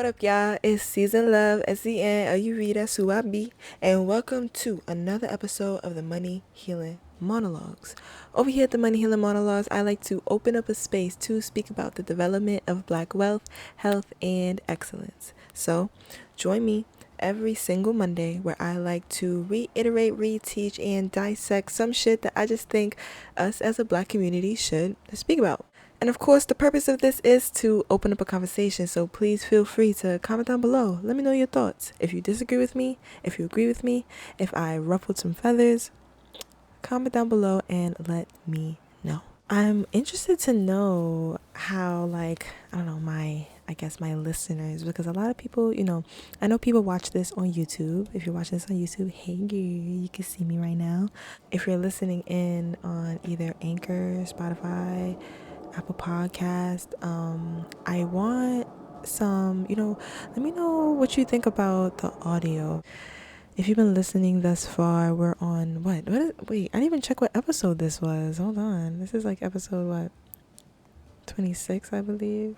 What up, y'all? It's Season Love, SCN, Ayurveda, Suabi, and welcome to another episode of the Money Healing Monologues. Over here at the Money Healing Monologues, I like to open up a space to speak about the development of Black wealth, health, and excellence. So, join me every single Monday where I like to reiterate, reteach, and dissect some shit that I just think us as a Black community should speak about. And of course, the purpose of this is to open up a conversation, so please feel free to comment down below. Let me know your thoughts. If you disagree with me, if you agree with me, if I ruffled some feathers, comment down below and let me know. I'm interested to know how, my listeners, because a lot of people, I know people watch this on YouTube. If you're watching this on YouTube, hey girl, you can see me right now. If you're listening in on either Anchor, Spotify, Apple Podcast, I want some, let me know what you think about the audio. If you've been listening thus far, we're on wait, I didn't even check what episode this was. Hold on. This is like episode 26, I believe.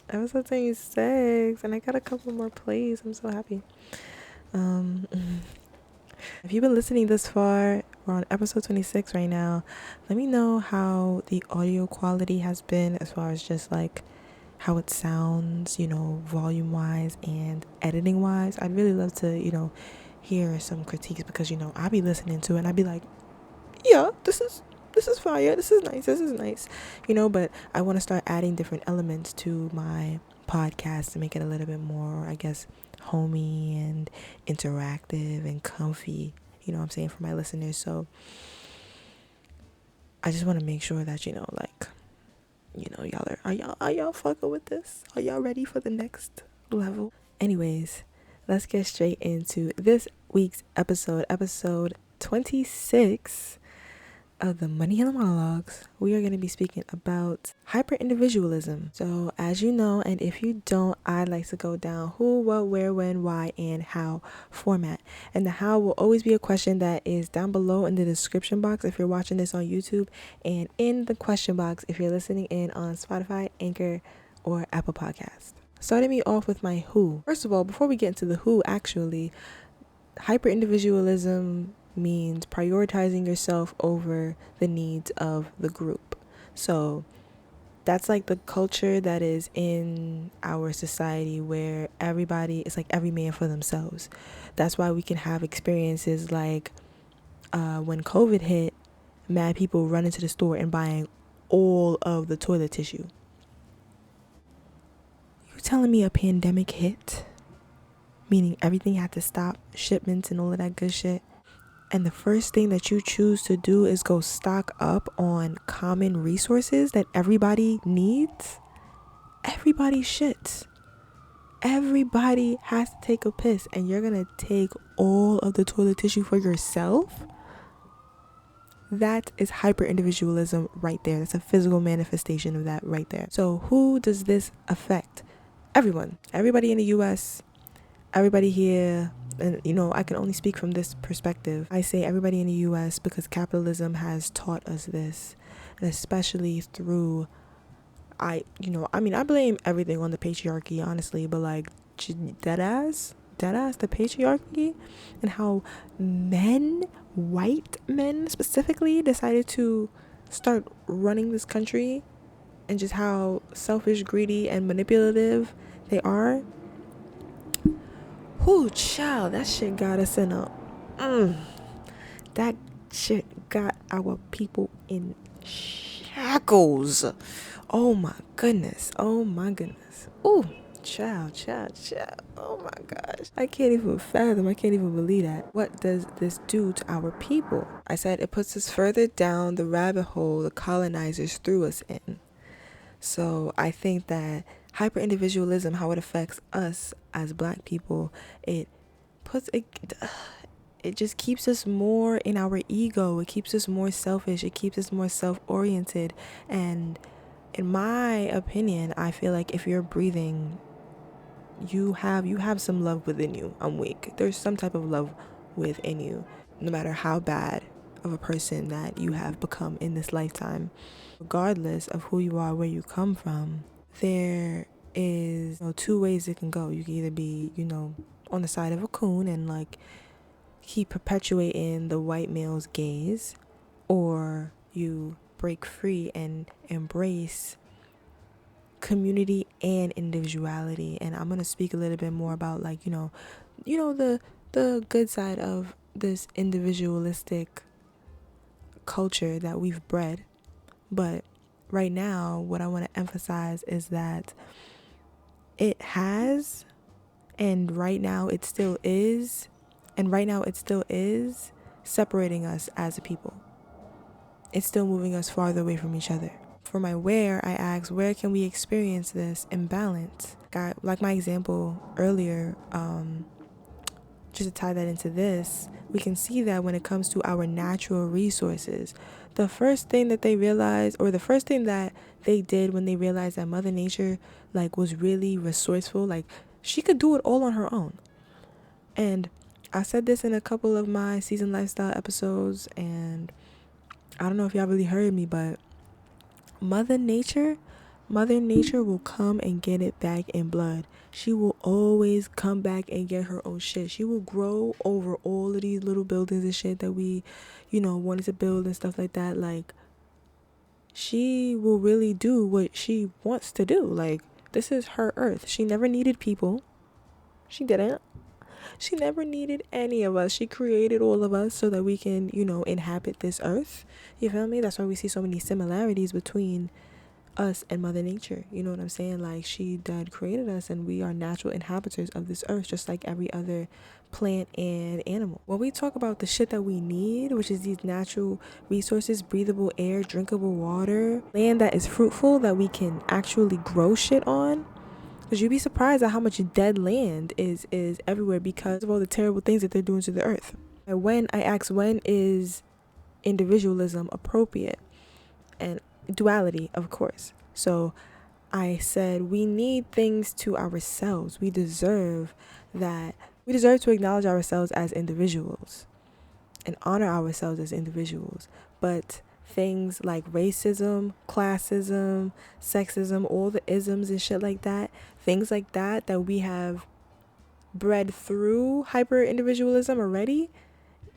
Episode 26, and I got a couple more plays. I'm so happy. If you've been listening this far, we're on episode 26 right now. Let me know how the audio quality has been as far as just like how it sounds, volume wise and editing wise. I'd really love to, hear some critiques because, I'll be listening to it and I'd be like, yeah, this is fire. This is nice. But I want to start adding different elements to my podcast to make it a little bit more, I guess, homey and interactive and comfy, what I'm saying, for my listeners. So I just want to make sure that, y'all are y'all fucking with this? Are y'all ready for the next level? Anyways, let's get straight into this week's episode 26 of the Money Healing Monologues. We are going to be speaking about hyper-individualism. So as you know, and if you don't, I'd like to go down who, what, where, when, why, and how format. And the how will always be a question that is down below in the description box if you're watching this on YouTube, and in the question box if you're listening in on Spotify, Anchor, or Apple Podcast. Starting me off with my who. First of all, before we get into the who, actually, hyper-individualism means prioritizing yourself over the needs of the group. So that's like the culture that is in our society where it's like every man for themselves. That's why we can have experiences like when COVID hit, mad people run into the store and buying all of the toilet tissue. You telling me a pandemic hit, meaning everything had to stop, shipments and all of that good shit, and the first thing that you choose to do is go stock up on common resources that everybody needs? Everybody shits. Everybody has to take a piss, and you're gonna take all of the toilet tissue for yourself? That is hyper-individualism right there. That's a physical manifestation of that right there. So who does this affect? Everyone. Everybody in the US, everybody here. And, I can only speak from this perspective. I say everybody in the U.S. because capitalism has taught us this. And especially through, I blame everything on the patriarchy, honestly. But, dead ass the patriarchy and how white men specifically, decided to start running this country and just how selfish, greedy, and manipulative they are. Whoo, child, that shit got us in that shit got our people in shackles. Oh my goodness. Ooh, child. Oh my gosh. I can't even fathom. I can't even believe that. What does this do to our people? I said it puts us further down the rabbit hole the colonizers threw us in. So I think that hyper-individualism, how it affects us as Black people, it just keeps us more in our ego. It keeps us more selfish. It keeps us more self-oriented. And in my opinion, I feel like if you're breathing, you have some love within you. I'm weak. There's some type of love within you, no matter how bad of a person that you have become in this lifetime. Regardless of who you are, where you come from, there is two ways it can go. You can either be, on the side of a coon and like keep perpetuating the white male's gaze, or you break free and embrace community and individuality. And I'm gonna speak a little bit more about like the good side of this individualistic culture that we've bred. But right now, what I want to emphasize is that it has, and right now it still is, separating us as a people. It's still moving us farther away from each other. For my where, I asked, where can we experience this imbalance? Like my example earlier, just to tie that into this, we can see that when it comes to our natural resources, the first thing that they realized, or the first thing that they did when they realized that Mother Nature like was really resourceful, like she could do it all on her own. And I said this in a couple of my season lifestyle episodes, and I don't know if y'all really heard me, but Mother Nature will come and get it back in blood. She will always come back and get her own shit. She will grow over all of these little buildings and shit that we, wanted to build and stuff like that. Like, she will really do what she wants to do. Like, this is her earth. She never needed people. She didn't. She never needed any of us. She created all of us so that we can, inhabit this earth. You feel me? That's why we see so many similarities between us and Mother Nature. You know what I'm saying? Like, she did created us, and we are natural inhabitants of this earth, just like every other plant and animal. When we talk about the shit that we need, which is these natural resources, breathable air, drinkable water, land that is fruitful, that we can actually grow shit on, because you'd be surprised at how much dead land is everywhere because of all the terrible things that they're doing to the earth. And when I asked, when is individualism appropriate? And duality, of course. So I said, we need things to ourselves. We deserve that. We deserve to acknowledge ourselves as individuals and honor ourselves as individuals. But things like racism, classism, sexism, all the isms and shit like that, things like that we have bred through hyper individualism already,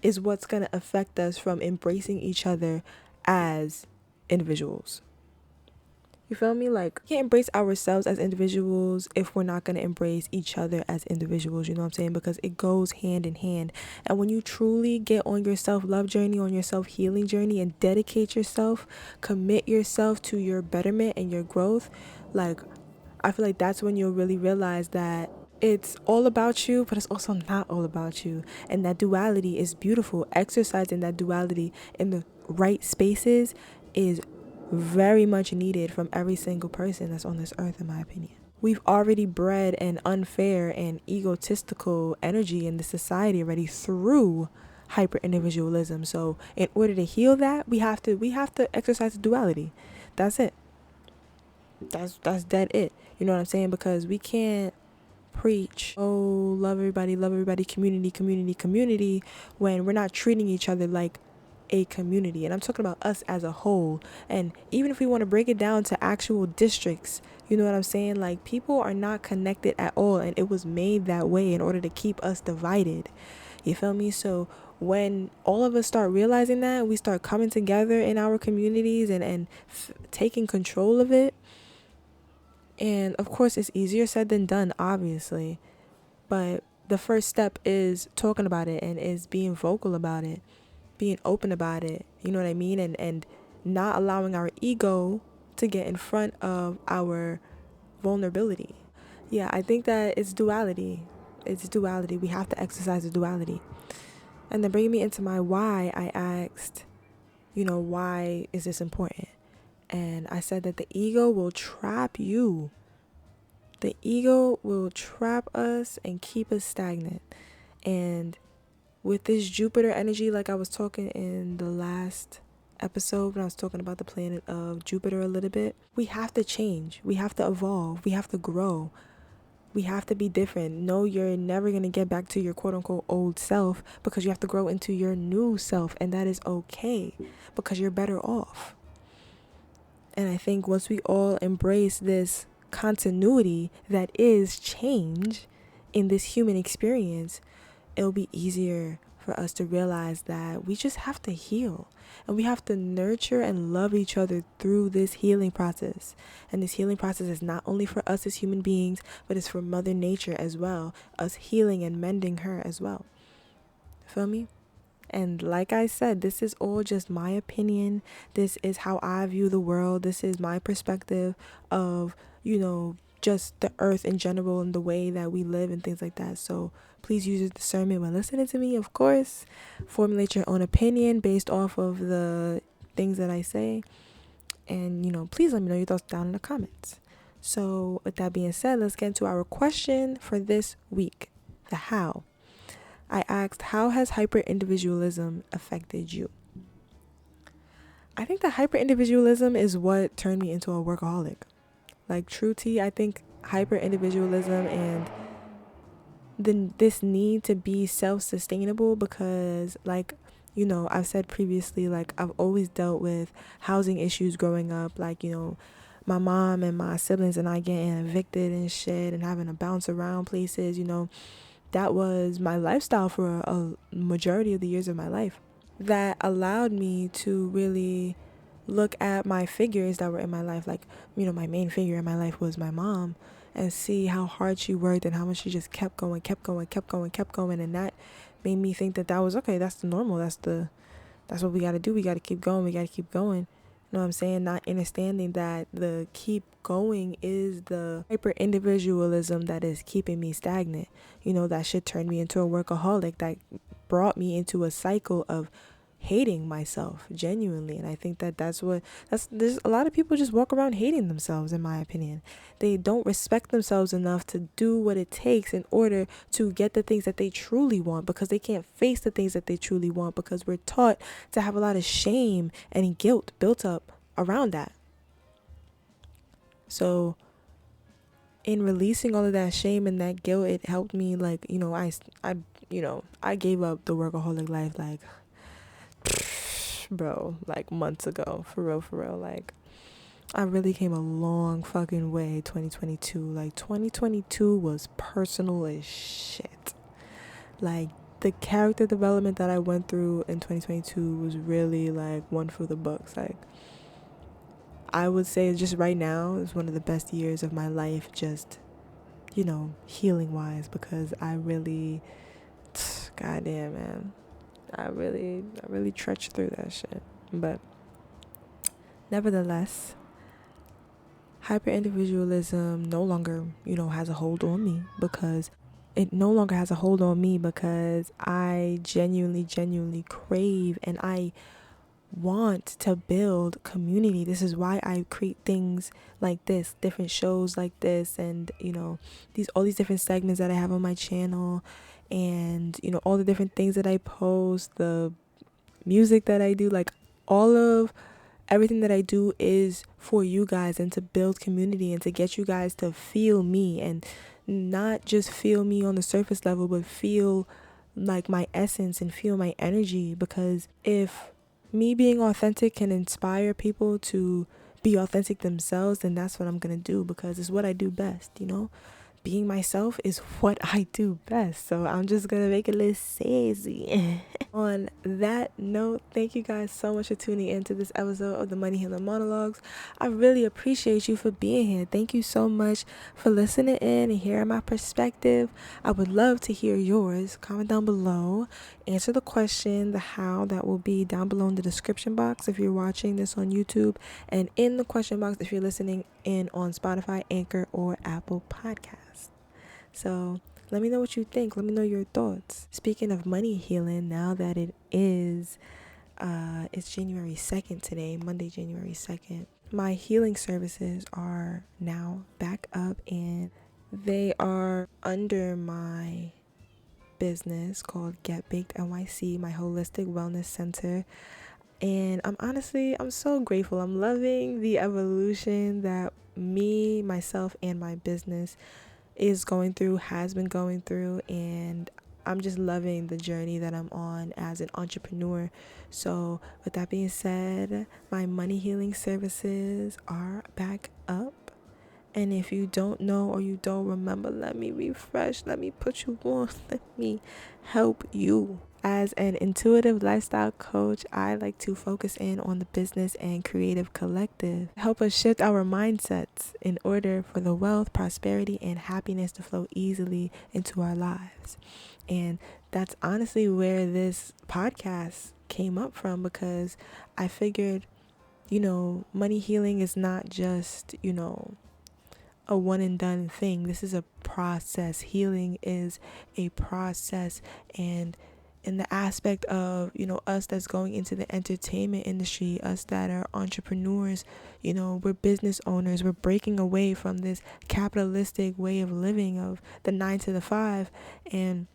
is what's going to affect us from embracing each other as individuals. You feel me? Like, we can't embrace ourselves as individuals if we're not going to embrace each other as individuals, you know what I'm saying? Because it goes hand in hand. And when you truly get on your self-love journey, on your self-healing journey, and dedicate yourself, commit yourself to your betterment and your growth, like, I feel like that's when you'll really realize that it's all about you, but it's also not all about you. And that duality is beautiful. Exercising that duality in the right spaces is very much needed from every single person that's on this earth, in my opinion. We've already bred an unfair and egotistical energy in the society already through hyper individualism. So in order to heal that, we have to exercise duality. That's it. That's dead it. You know what I'm saying? Because we can't preach, oh, love everybody, community, when we're not treating each other like a community. And I'm talking about us as a whole. And even if we want to break it down to actual districts, you know what I'm saying? Like, people are not connected at all, and it was made that way in order to keep us divided. You feel me? So when all of us start realizing that, we start coming together in our communities and taking control of it. And of course, it's easier said than done, obviously. But the first step is talking about it, and is being vocal about it, being open about it. You know what I mean? And not allowing our ego to get in front of our vulnerability. Yeah, I think that it's duality. It's duality. We have to exercise the duality. And then bringing me into my why, I asked, why is this important? And I said that the ego will trap you. The ego will trap us and keep us stagnant. And with this Jupiter energy, like I was talking in the last episode when I was talking about the planet of Jupiter a little bit, we have to change. We have to evolve. We have to grow. We have to be different. No, you're never going to get back to your quote unquote old self, because you have to grow into your new self, and that is okay because you're better off. And I think once we all embrace this continuity that is change in this human experience, it'll be easier for us to realize that we just have to heal, and we have to nurture and love each other through this healing process. And this healing process is not only for us as human beings, but it's for Mother Nature as well, us healing and mending her as well. Feel me? And like I said, this is all just my opinion. This is how I view the world. This is my perspective of, just the earth in general and the way that we live and things like that. So please use your discernment when listening to me, of course. Formulate your own opinion based off of the things that I say. And, please let me know your thoughts down in the comments. So with that being said, let's get into our question for this week, the how. I asked, how has hyper-individualism affected you? I think that hyper-individualism is what turned me into a workaholic. Like, true tea, I think hyper-individualism and this need to be self-sustainable, because, I've said previously, I've always dealt with housing issues growing up. My mom and my siblings and I getting evicted and shit and having to bounce around places, that was my lifestyle for a majority of the years of my life. That allowed me to really look at my figures that were in my life. My main figure in my life was my mom, and see how hard she worked and how much she just kept going. And that made me think that was okay. That's the normal. That's what we got to do. We got to keep going. You know what I'm saying? Not understanding that the keep going is the hyper individualism that is keeping me stagnant. That shit turned me into a workaholic, that brought me into a cycle of hating myself genuinely. And I think there's a lot of people just walk around hating themselves, in my opinion. They don't respect themselves enough to do what it takes in order to get the things that they truly want, because they can't face the things that they truly want, because we're taught to have a lot of shame and guilt built up around that. So in releasing all of that shame and that guilt, it helped me, I gave up the workaholic life months ago, for real. I really came a long fucking way 2022. 2022 was personal as shit. The character development that I went through in 2022 was really one for the books. I would say just right now is one of the best years of my life, just healing wise, because I really, goddamn, man, I really trudged through that shit. But nevertheless, hyper-individualism no longer, has a hold on me, because I genuinely crave and I want to build community. This is why I create things like this, different shows like this, and all these different segments that I have on my channel, and all the different things that I post, the music that I do, all of everything that I do is for you guys, and to build community, and to get you guys to feel me, and not just feel me on the surface level, but feel my essence and feel my energy. Because if me being authentic can inspire people to be authentic themselves, then that's what I'm gonna do, because it's what I do best. Being myself is what I do best. So I'm just gonna make it a little sassy. On that note, thank you guys so much for tuning into this episode of the Money Healing Monologues. I really appreciate you for being here. Thank you so much for listening in and hearing my perspective. I would love to hear yours. Comment down below. Answer the question, the how, that will be down below in the description box if you're watching this on YouTube, and in the question box if you're listening in on Spotify, Anchor, or Apple Podcasts. So let me know what you think. Let me know your thoughts. Speaking of money healing, now that it is, it's January 2nd today, Monday, January 2nd. My healing services are now back up, and they are under my business called Get Baked NYC, my holistic wellness center. And I'm so grateful. I'm loving the evolution that me, myself, and my business is going through, has been going through, and I'm just loving the journey that I'm on as an entrepreneur. So with that being said, my money healing services are back up. And if you don't know or you don't remember, let me refresh, let me put you on, let me help you. As an intuitive lifestyle coach, I like to focus in on the business and creative collective, help us shift our mindsets in order for the wealth, prosperity, and happiness to flow easily into our lives. And that's honestly where this podcast came up from, because I figured, money healing is not just, a one and done thing. This is a process. Healing is a process. And in the aspect of, us that's going into the entertainment industry, us that are entrepreneurs, we're business owners, we're breaking away from this capitalistic way of living of the 9 to the 5, and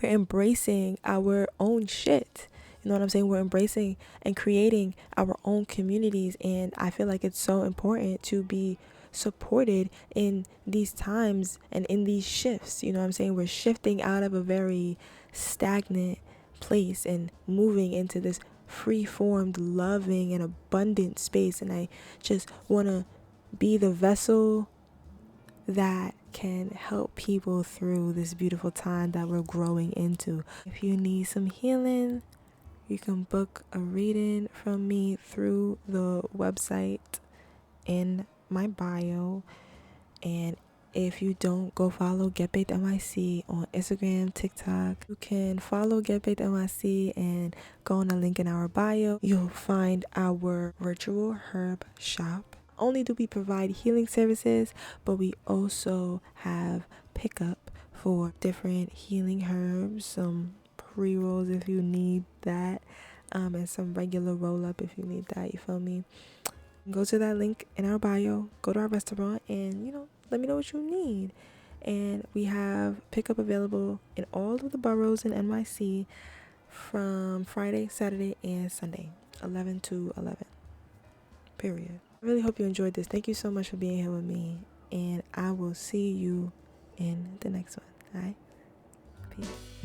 we're embracing our own shit. You know what I'm saying? We're embracing and creating our own communities. And I feel like it's so important to be supported in these times and in these shifts. You know what I'm saying? We're shifting out of a very stagnant place and moving into this free-formed, loving, and abundant space. And I just want to be the vessel that can help people through this beautiful time that we're growing into. If you need some healing, you can book a reading from me through the website in my bio. And if you don't, go follow Get Baked NYC on Instagram, TikTok. You can follow Get Baked NYC and go on the link in our bio. You'll find our virtual herb shop. Only do we provide healing services, but we also have pickup for different healing herbs, some pre-rolls if you need that, and some regular roll-up if you need that, you feel me? Go to that link in our bio, go to our restaurant, and, let me know what you need. And we have pickup available in all of the boroughs in NYC from Friday, Saturday, and Sunday, 11 to 11, period. I really hope you enjoyed this. Thank you so much for being here with me, and I will see you in the next one. All right? Peace.